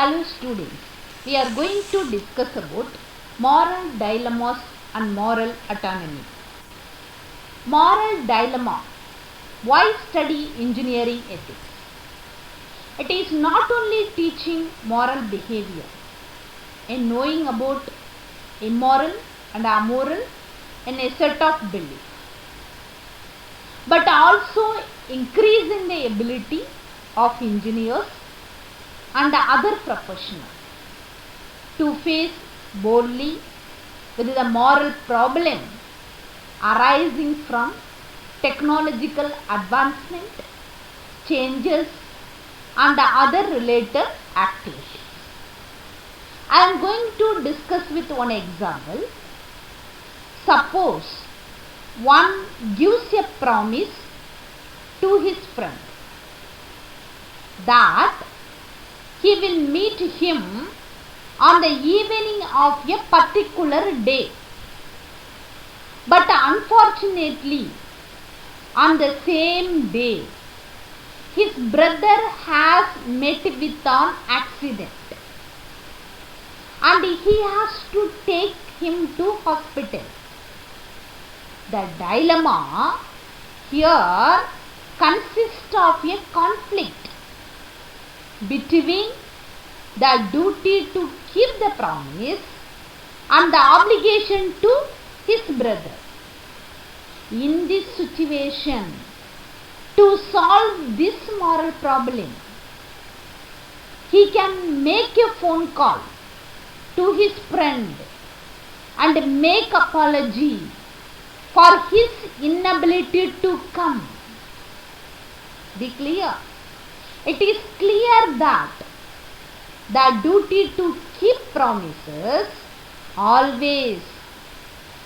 Hello students, we are going to discuss about moral dilemmas and moral autonomy. Moral dilemma. Why study engineering ethics? It is not only teaching moral behavior and knowing about immoral and amoral and a set of beliefs, but also increasing the ability of engineers and other professionals to face boldly with the moral problem arising from technological advancement, changes and other related activities. I am going to discuss with one example. Suppose one gives a promise to his friend that he will meet him on the evening of a particular day. But unfortunately, on the same day, his brother has met with an accident and he has to take him to hospital. The dilemma here consists of a conflict between the duty to keep the promise and the obligation to his brother. In this situation, to solve this moral problem, he can make a phone call to his friend and make apology for his inability to come. Be clear. It is clear that the duty to keep promises always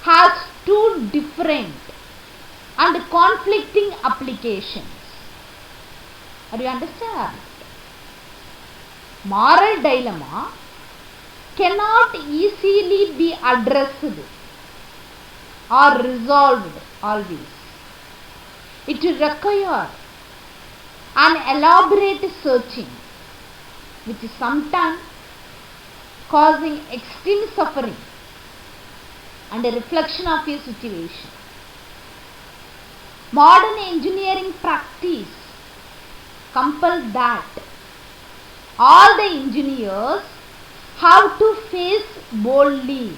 has two different and conflicting applications. Are you understand? Moral dilemma cannot easily be addressed or resolved always. It requires an elaborate searching, which is sometimes causing extreme suffering and a reflection of a situation. Modern engineering practice compels that all the engineers have to face boldly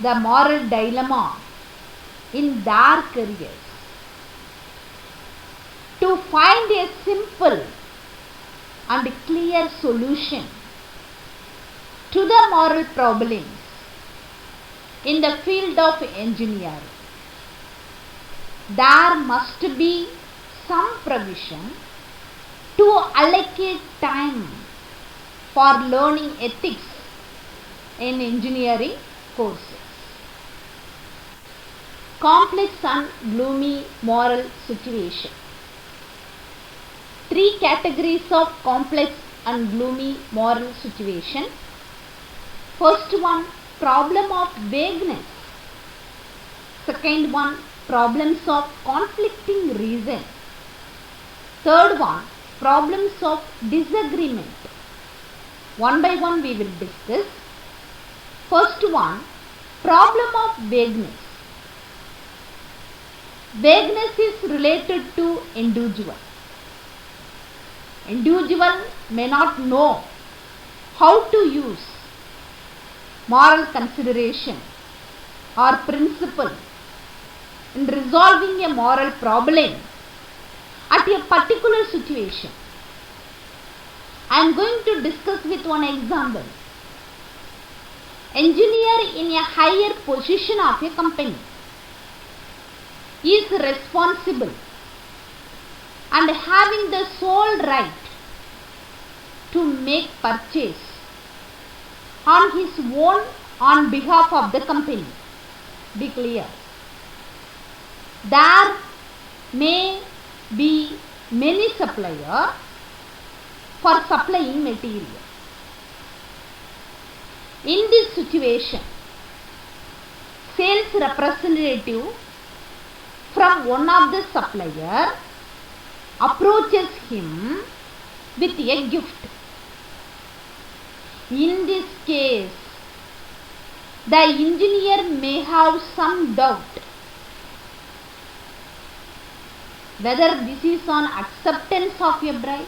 the moral dilemma in their careers. To find a simple and clear solution to the moral problems in the field of engineering, there must be some provision to allocate time for learning ethics in engineering courses. Complex and gloomy moral situation. Three categories of complex and gloomy moral situation. First one, problem of vagueness. Second one, problems of conflicting reason. Third one, problems of disagreement. One by one we will discuss. First one, problem of vagueness. Vagueness is related to individual. Individual may not know how to use moral consideration or principle in resolving a moral problem at a particular situation. I am going to discuss with one example. Engineer in a higher position of a company is responsible and having the sole right to make purchase on his own on behalf of the company. Be clear. There may be many suppliers for supplying material. In this situation, sales representative from one of the supplier approaches him with a gift In this case, the engineer may have some doubt whether this is on acceptance of a bribe.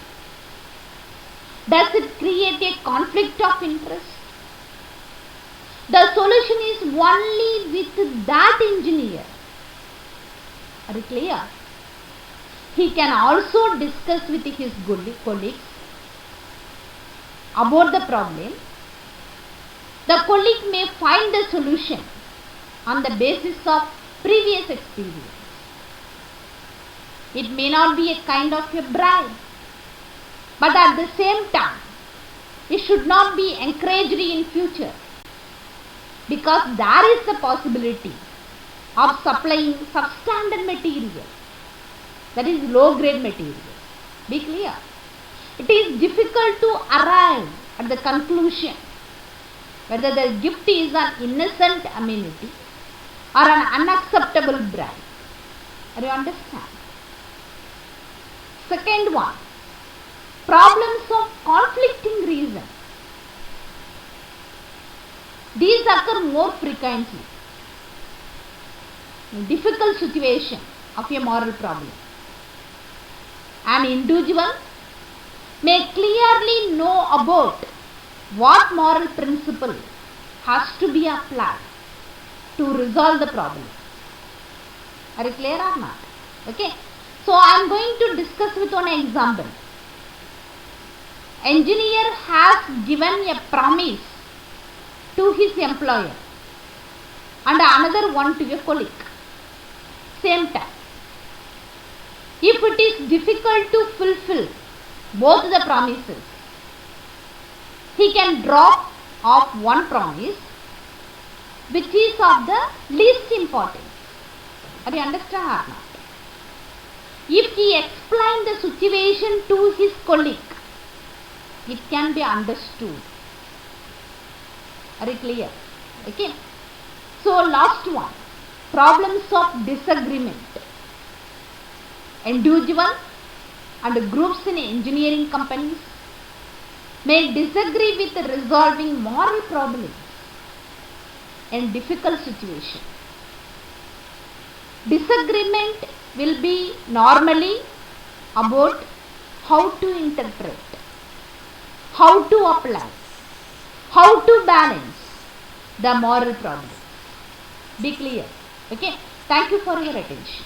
Does it create a conflict of interest? The solution is only with that engineer. Are you clear? He can also discuss with his colleagues about the problem. The colleague may find the solution on the basis of previous experience. It may not be a kind of a bribe, but at the same time, it should not be encouraged in future, because there is the possibility of supplying substandard material, that is low grade material. Be clear. It is difficult to arrive at the conclusion whether the gift is an innocent amenity or an unacceptable bribe. Are you understand? Second one, problems of conflicting reason. These occur more frequently in difficult situation of a moral problem. An individual may clearly know about what moral principle has to be applied to resolve the problem. Are you clear or not? Okay. So I am going to discuss with one example. Engineer has given a promise to his employer and another one to a colleague. Same time. If it is difficult to fulfill both the promises, he can drop off one promise which is of the least importance. Are you understand or not? If he explains the situation to his colleague, it can be understood. Are you clear? Okay. So last one, problems of disagreement. Individual and groups in engineering companies may disagree with resolving moral problems in difficult situations. Disagreement will be normally about how to interpret, how to apply, how to balance the moral problem. Be clear. Okay. Thank you for your attention.